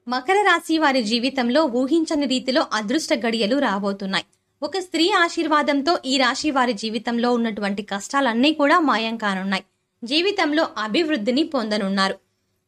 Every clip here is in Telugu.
మకర రాశి వారి జీవితంలో ఊహించని రీతిలో అదృష్ట గడియలు రాబోతున్నాయి. ఒక స్త్రీ ఆశీర్వాదంతో ఈ రాశి వారి జీవితంలో ఉన్నటువంటి కష్టాలన్నీ కూడా మాయం కానున్నాయి. జీవితంలో అభివృద్ధిని పొందనున్నారు.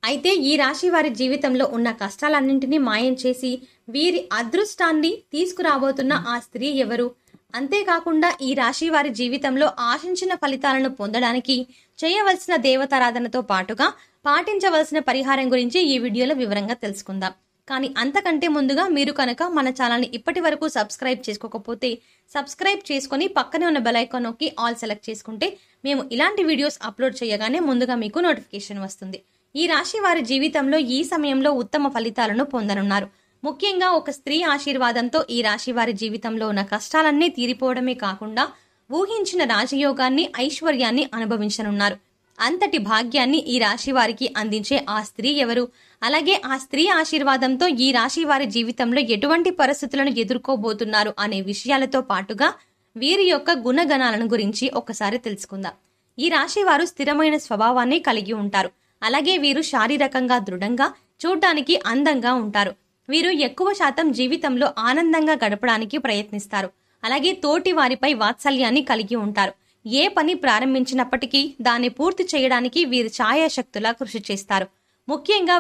అయితే ఈ రాశి వారి జీవితంలో ఉన్న కష్టాలన్నింటినీ మాయం చేసి వీరి అదృష్టాన్ని తీసుకురాబోతున్న ఆ స్త్రీ ఎవరు? అంతేకాకుండా ఈ రాశి వారి జీవితంలో ఆశించిన ఫలితాలను పొందడానికి చేయవలసిన దేవతారాధనతో పాటుగా పాటించవలసిన పరిహారం గురించి ఈ వీడియోలో వివరంగా తెలుసుకుందాం. కానీ అంతకంటే ముందుగా మీరు కనుక మన ఛానల్ని ఇప్పటి వరకు సబ్స్క్రైబ్ చేసుకోకపోతే సబ్స్క్రైబ్ చేసుకొని పక్కనే ఉన్న బెల్ ఐకాన్ నొక్కి ఆల్ సెలెక్ట్ చేసుకుంటే మేము ఇలాంటి వీడియోస్ అప్లోడ్ చేయగానే ముందుగా మీకు నోటిఫికేషన్ వస్తుంది. ఈ రాశి వారి జీవితంలో ఈ సమయంలో ఉత్తమ ఫలితాలను పొందనున్నారు. ముఖ్యంగా ఒక స్త్రీ ఆశీర్వాదంతో ఈ రాశి వారి జీవితంలో ఉన్న కష్టాలన్నీ తీరిపోవడమే కాకుండా ఊహించిన రాజయోగాన్ని, ఐశ్వర్యాన్ని అనుభవించనున్నారు. అంతటి భాగ్యాన్ని ఈ రాశి వారికి అందించే ఆ స్త్రీ ఎవరు? అలాగే ఆ స్త్రీ ఆశీర్వాదంతో ఈ రాశి వారి జీవితంలో ఎటువంటి పరిస్థితులను ఎదుర్కోబోతున్నారు అనే విషయాలతో పాటుగా వీరి యొక్క గుణగణాలను గురించి ఒకసారి తెలుసుకుందాం. ఈ రాశి వారు స్థిరమైన స్వభావాన్ని కలిగి ఉంటారు. అలాగే వీరు శారీరకంగా దృఢంగా, చూడ్డానికి అందంగా ఉంటారు. వీరు ఎక్కువ శాతం జీవితంలో ఆనందంగా గడపడానికి ప్రయత్నిస్తారు. అలాగే తోటి వారిపై వాత్సల్యాన్ని కలిగి ఉంటారు. ఏ పని ప్రారంభించినప్పటికీ దాన్ని పూర్తి చేయడానికి వీరు ఛాయాశక్తులా కృషి చేస్తారు. ముఖ్యంగా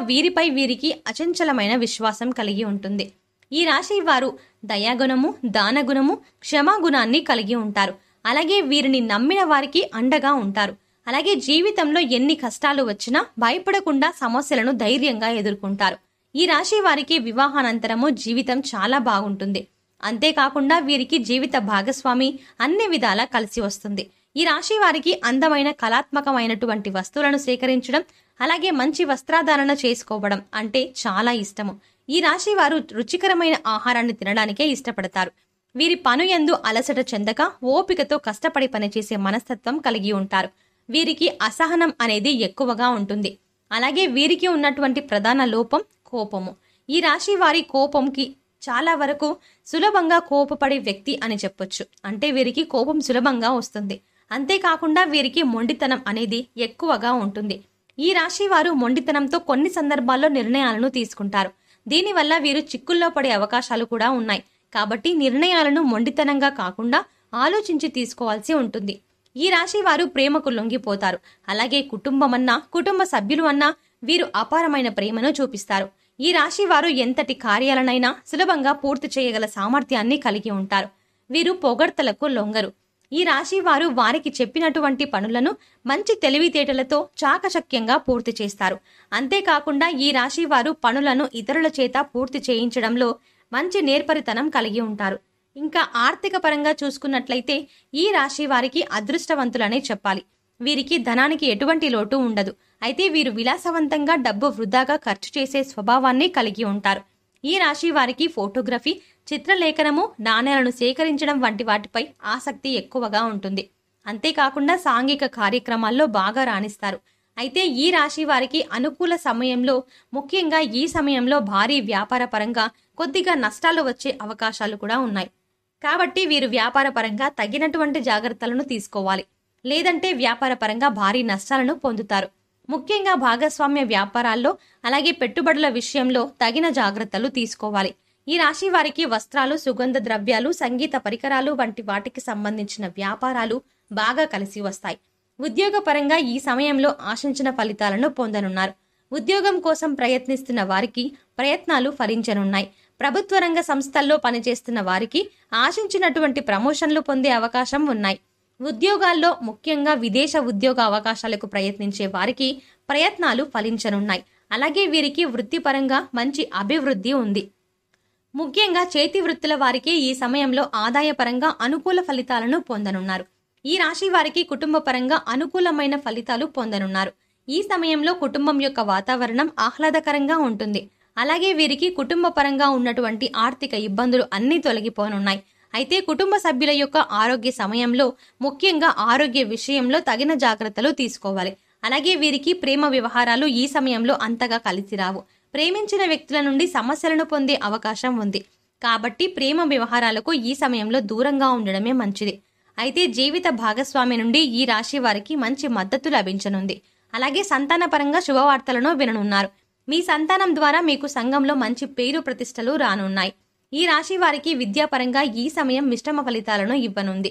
వీరికి అచంచలమైన విశ్వాసం కలిగి ఉంటుంది. ఈ రాశి వారు దయాగుణము, దానగుణము, క్షమాగుణాన్ని కలిగి ఉంటారు. అలాగే వీరిని నమ్మిన వారికి అండగా ఉంటారు. అలాగే జీవితంలో ఎన్ని కష్టాలు వచ్చినా భయపడకుండా సమస్యలను ధైర్యంగా ఎదుర్కొంటారు. ఈ రాశి వారికి వివాహానంతరము జీవితం చాలా బాగుంటుంది. అంతేకాకుండా వీరికి జీవిత భాగస్వామి అన్ని విధాలా కలిసి వస్తుంది. ఈ రాశి వారికి అందమైన కళాత్మకమైనటువంటి వస్తువులను సేకరించడం, అలాగే మంచి వస్త్రాధారణ చేసుకోవడం అంటే చాలా ఇష్టము. ఈ రాశి వారు రుచికరమైన ఆహారాన్ని తినడానికే ఇష్టపడతారు. వీరి పనుయందు అలసట చెందక ఓపికతో కష్టపడి పనిచేసే మనస్తత్వం కలిగి ఉంటారు. వీరికి అసహనం అనేది ఎక్కువగా ఉంటుంది. అలాగే వీరికి ఉన్నటువంటి ప్రధాన లోపం కోపము. ఈ రాశి వారి కోపంకి చాలా వరకు సులభంగా కోపపడే వ్యక్తి అని చెప్పొచ్చు. అంటే వీరికి కోపం సులభంగా వస్తుంది. అంతేకాకుండా వీరికి మొండితనం అనేది ఎక్కువగా ఉంటుంది. ఈ రాశి వారు మొండితనంతో కొన్ని సందర్భాల్లో నిర్ణయాలను తీసుకుంటారు. దీనివల్ల వీరు చిక్కుల్లో పడే అవకాశాలు కూడా ఉన్నాయి. కాబట్టి నిర్ణయాలను మొండితనంగా కాకుండా ఆలోచించి తీసుకోవాల్సి ఉంటుంది. ఈ రాశి వారు ప్రేమకు లొంగిపోతారు. అలాగే కుటుంబమన్నా, కుటుంబ సభ్యులు అన్నా వీరు అపారమైన ప్రేమను చూపిస్తారు. ఈ రాశి వారు ఎంతటి కార్యాలనైనా సులభంగా పూర్తి చేయగల సామర్థ్యాన్ని కలిగి ఉంటారు. వీరు పొగడ్తలకు లొంగరు. ఈ రాశి వారు వారికి చెప్పినటువంటి పనులను మంచి తెలివితేటలతో చాకచక్యంగా పూర్తి చేస్తారు. అంతేకాకుండా ఈ రాశి వారు పనులను ఇతరుల చేత పూర్తి చేయించడంలో మంచి నేర్పరితనం కలిగి ఉంటారు. ఇంకా ఆర్థిక పరంగా చూసుకున్నట్లయితే ఈ రాశి వారికి అదృష్టవంతులనే చెప్పాలి. వీరికి ధనానికి ఎటువంటి లోటు ఉండదు. అయితే వీరు విలాసవంతంగా డబ్బు వృధాగా ఖర్చు చేసే స్వభావాన్ని కలిగి ఉంటారు. ఈ రాశి వారికి ఫోటోగ్రఫీ, చిత్రలేఖనము, నాణేలను సేకరించడం వంటి వాటిపై ఆసక్తి ఎక్కువగా ఉంటుంది. అంతేకాకుండా సాంఘిక కార్యక్రమాల్లో బాగా రాణిస్తారు. అయితే ఈ రాశి వారికి అనుకూల సమయంలో, ముఖ్యంగా ఈ సమయంలో భారీ వ్యాపార పరంగా కొద్దిగా నష్టాలు వచ్చే అవకాశాలు కూడా ఉన్నాయి. కాబట్టి వీరు వ్యాపార పరంగా తగినటువంటి జాగ్రత్తలను తీసుకోవాలి. లేదంటే వ్యాపార పరంగా భారీ నష్టాలను పొందుతారు. ముఖ్యంగా భాగస్వామ్య వ్యాపారాల్లో, అలాగే పెట్టుబడుల విషయంలో తగిన జాగ్రత్తలు తీసుకోవాలి. ఈ రాశి వారికి వస్త్రాలు, సుగంధ ద్రవ్యాలు, సంగీత పరికరాలు వంటి వాటికి సంబంధించిన వ్యాపారాలు బాగా కలిసి వస్తాయి. ఉద్యోగపరంగా ఈ సమయంలో ఆశించిన ఫలితాలను పొందనున్నారు. ఉద్యోగం కోసం ప్రయత్నిస్తున్న వారికి ప్రయత్నాలు ఫలించనున్నాయి. ప్రభుత్వ రంగ సంస్థల్లో పనిచేస్తున్న వారికి ఆశించినటువంటి ప్రమోషన్లు పొందే అవకాశం ఉన్నాయి. ఉద్యోగాల్లో, ముఖ్యంగా విదేశ ఉద్యోగ అవకాశాలకు ప్రయత్నించే వారికి ప్రయత్నాలు ఫలించనున్నాయి. అలాగే వీరికి వృత్తిపరంగా మంచి అభివృద్ధి ఉంది. ముఖ్యంగా చేతి వృత్తుల వారికి ఈ సమయంలో ఆదాయపరంగా అనుకూల ఫలితాలను పొందనున్నారు. ఈ రాశి వారికి కుటుంబ పరంగా అనుకూలమైన ఫలితాలు పొందనున్నారు. ఈ సమయంలో కుటుంబం యొక్క వాతావరణం ఆహ్లాదకరంగా ఉంటుంది. అలాగే వీరికి కుటుంబ పరంగా ఉన్నటువంటి ఆర్థిక ఇబ్బందులు అన్నీ తొలగిపోనున్నాయి. అయితే కుటుంబ సభ్యుల యొక్క ఆరోగ్య సమయంలో, ముఖ్యంగా ఆరోగ్య విషయంలో తగిన జాగ్రత్తలు తీసుకోవాలి. అలాగే వీరికి ప్రేమ వ్యవహారాలు ఈ సమయంలో అంతగా కలిసి రావు. ప్రేమించిన వ్యక్తుల నుండి సమస్యలను పొందే అవకాశం ఉంది. కాబట్టి ప్రేమ వ్యవహారాలకు ఈ సమయంలో దూరంగా ఉండడమే మంచిది. అయితే జీవిత భాగస్వామి నుండి ఈ రాశి వారికి మంచి మద్దతు లభించనుంది. అలాగే సంతానపరంగా శుభవార్తలను విననున్నారు. మీ సంతానం ద్వారా మీకు సంఘంలో మంచి పేరు ప్రతిష్టలు రానున్నాయి. ఈ రాశి వారికి విద్యాపరంగా ఈ సమయం మిశ్రమ ఫలితాలను ఇవ్వనుంది.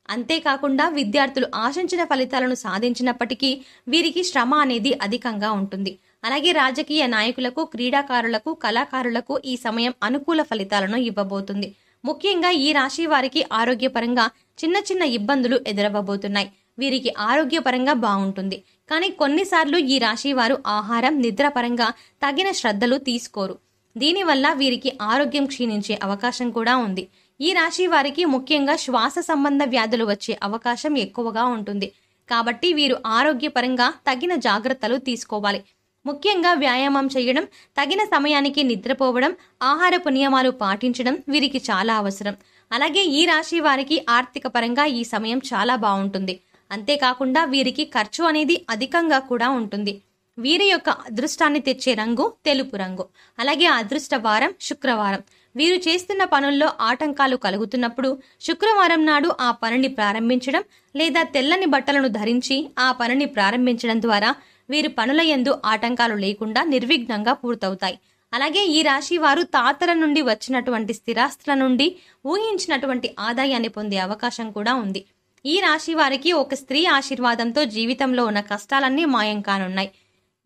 అంతేకాకుండా విద్యార్థులు ఆశించిన ఫలితాలను సాధించినప్పటికీ వీరికి శ్రమ అనేది అధికంగా ఉంటుంది. అలాగే రాజకీయ నాయకులకు, క్రీడాకారులకు, కళాకారులకు ఈ సమయం అనుకూల ఫలితాలను ఇవ్వబోతుంది. ముఖ్యంగా ఈ రాశి వారికి ఆరోగ్యపరంగా చిన్న చిన్న ఇబ్బందులు ఎదురవ్వబోతున్నాయి. వీరికి ఆరోగ్యపరంగా బాగుంటుంది, కానీ కొన్నిసార్లు ఈ రాశి వారు ఆహారం, నిద్ర పరంగా తగిన శ్రద్ధలు తీసుకోరు. దీనివల్ల వీరికి ఆరోగ్యం క్షీణించే అవకాశం కూడా ఉంది. ఈ రాశి వారికి ముఖ్యంగా శ్వాస సంబంధ వ్యాధులు వచ్చే అవకాశం ఎక్కువగా ఉంటుంది. కాబట్టి వీరు ఆరోగ్యపరంగా తగిన జాగ్రత్తలు తీసుకోవాలి. ముఖ్యంగా వ్యాయామం చేయడం, తగిన సమయానికి నిద్రపోవడం, ఆహారపు నియమాలు పాటించడం వీరికి చాలా అవసరం. అలాగే ఈ రాశి వారికి ఆర్థిక పరంగా ఈ సమయం చాలా బాగుంటుంది. అంతేకాకుండా వీరికి ఖర్చు అనేది అధికంగా కూడా ఉంటుంది. వీరి యొక్క అదృష్టాన్ని తెచ్చే రంగు తెలుపు రంగు. అలాగే అదృష్ట వారం శుక్రవారం. వీరు చేస్తున్న పనుల్లో ఆటంకాలు కలుగుతున్నప్పుడు శుక్రవారం నాడు ఆ పనిని ప్రారంభించడం లేదా తెల్లని బట్టలను ధరించి ఆ పనిని ప్రారంభించడం ద్వారా వీరి పనుల యందు ఆటంకాలు లేకుండా నిర్విఘ్నంగా పూర్తవుతాయి. అలాగే ఈ రాశి వారు తాతల నుండి వచ్చినటువంటి స్థిరాస్తుల నుండి ఊహించినటువంటి ఆదాయాన్ని పొందే అవకాశం కూడా ఉంది. ఈ రాశి వారికి ఒక స్త్రీ ఆశీర్వాదంతో జీవితంలో ఉన్న కష్టాలన్నీ మాయం కానున్నాయి.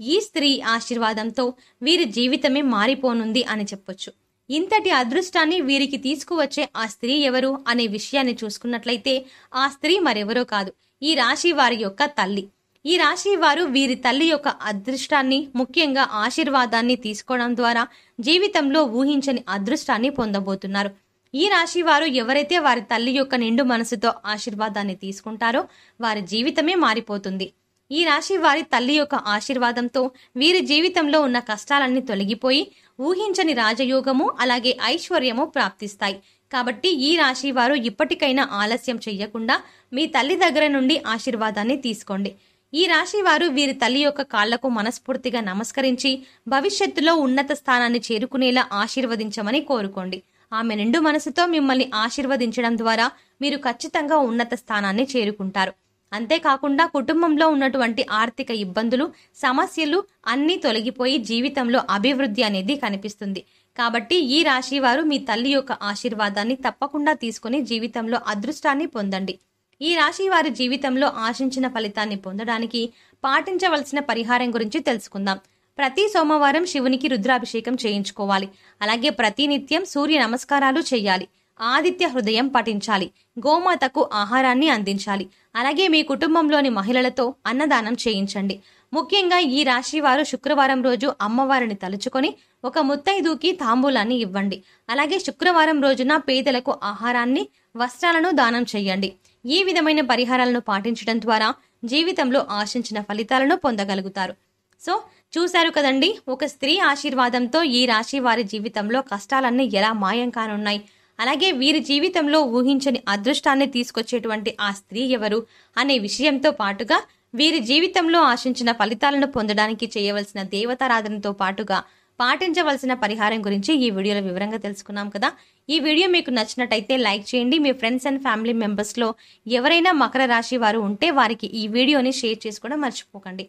ఈ స్త్రీ ఆశీర్వాదంతో వీరి జీవితమే మారిపోనుంది అని చెప్పొచ్చు. ఇంతటి అదృష్టాన్ని వీరికి తీసుకువచ్చే ఆ స్త్రీ ఎవరు అనే విషయాన్ని చూసుకున్నట్లయితే ఆ స్త్రీ మరెవరో కాదు, ఈ రాశి వారి యొక్క తల్లి. ఈ రాశి వారు వీరి తల్లి యొక్క అదృష్టాన్ని, ముఖ్యంగా ఆశీర్వాదాన్ని తీసుకోవడం ద్వారా జీవితంలో ఊహించని అదృష్టాన్ని పొందబోతున్నారు. ఈ రాశి వారు ఎవరైతే వారి తల్లి యొక్క నిండు మనసుతో ఆశీర్వాదాన్ని తీసుకుంటారో వారి జీవితమే మారిపోతుంది. ఈ రాశి వారి తల్లి యొక్క ఆశీర్వాదంతో వీరి జీవితంలో ఉన్న కష్టాలన్నీ తొలగిపోయి ఊహించని రాజయోగము అలాగే ఐశ్వర్యము ప్రాప్తిస్తాయి. కాబట్టి ఈ రాశి వారు ఇప్పటికైనా ఆలస్యం చెయ్యకుండా మీ తల్లి దగ్గర నుండి ఆశీర్వాదాన్ని తీసుకోండి. ఈ రాశి వారు వీరి తల్లి యొక్క కాళ్లకు మనస్ఫూర్తిగా నమస్కరించి భవిష్యత్తులో ఉన్నత స్థానాన్ని చేరుకునేలా ఆశీర్వదించమని కోరుకోండి. ఆమె నిండు మనసుతో మిమ్మల్ని ఆశీర్వదించడం ద్వారా మీరు ఖచ్చితంగా ఉన్నత స్థానాన్ని చేరుకుంటారు. అంతేకాకుండా కుటుంబంలో ఉన్నటువంటి ఆర్థిక ఇబ్బందులు, సమస్యలు అన్నీ తొలగిపోయి జీవితంలో అభివృద్ధి అనేది కనిపిస్తుంది. కాబట్టి ఈ రాశి వారు మీ తల్లి యొక్క ఆశీర్వాదాన్ని తప్పకుండా తీసుకుని జీవితంలో అదృష్టాన్ని పొందండి. ఈ రాశి వారి జీవితంలో ఆశించిన ఫలితాన్ని పొందడానికి పాటించవలసిన పరిహారం గురించి తెలుసుకుందాం. ప్రతి సోమవారం శివునికి రుద్రాభిషేకం చేయించుకోవాలి. అలాగే ప్రతినిత్యం సూర్య నమస్కారాలు చేయాలి. ఆదిత్య హృదయం పఠించాలి. గోమాతకు ఆహారాన్ని అందించాలి. అలాగే మీ కుటుంబంలోని మహిళలతో అన్నదానం చేయించండి. ముఖ్యంగా ఈ రాశి వారు శుక్రవారం రోజు అమ్మవారిని తలుచుకొని ఒక ముత్తైదుకి తాంబూలాన్ని ఇవ్వండి. అలాగే శుక్రవారం రోజున పేదలకు ఆహారాన్ని, వస్త్రాలను దానం చేయండి. ఈ విధమైన పరిహారాలను పాటించడం ద్వారా జీవితంలో ఆశించిన ఫలితాలను పొందగలుగుతారు. సో చూశారు కదండి, ఒక స్త్రీ ఆశీర్వాదంతో ఈ రాశి వారి జీవితంలో కష్టాలన్నీ ఎలా మాయం కానున్నాయి. అలాగే వీరి జీవితంలో ఊహించని అదృష్టాన్ని తీసుకొచ్చేటువంటి ఆ స్త్రీ ఎవరు అనే విషయంతో పాటుగా వీరి జీవితంలో ఆశించిన ఫలితాలను పొందడానికి చేయవలసిన దేవతారాధనతో పాటుగా పాటించవలసిన పరిహారం గురించి ఈ వీడియోలో వివరంగా తెలుసుకున్నాం కదా. ఈ వీడియో మీకు నచ్చినట్టయితే లైక్ చేయండి. మీ ఫ్రెండ్స్ అండ్ ఫ్యామిలీ మెంబర్స్లో ఎవరైనా మకర రాశి వారు ఉంటే వారికి ఈ వీడియోని షేర్ చేసుకోవడం మర్చిపోకండి.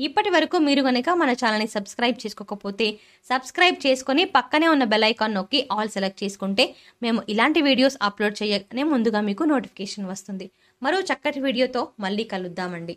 ఇప్పటి వరకు మీరు గనక మన ఛానల్ని సబ్స్క్రైబ్ చేసుకోకపోతే సబ్స్క్రైబ్ చేసుకుని పక్కనే ఉన్న బెల్ ఐకాన్ నొక్కి ఆల్ సెలెక్ట్ చేసుకుంటే మేము ఇలాంటి వీడియోస్ అప్లోడ్ చేయగానే ముందుగా మీకు నోటిఫికేషన్ వస్తుంది. మరో చక్కటి వీడియోతో మళ్ళీ కలుద్దామండి.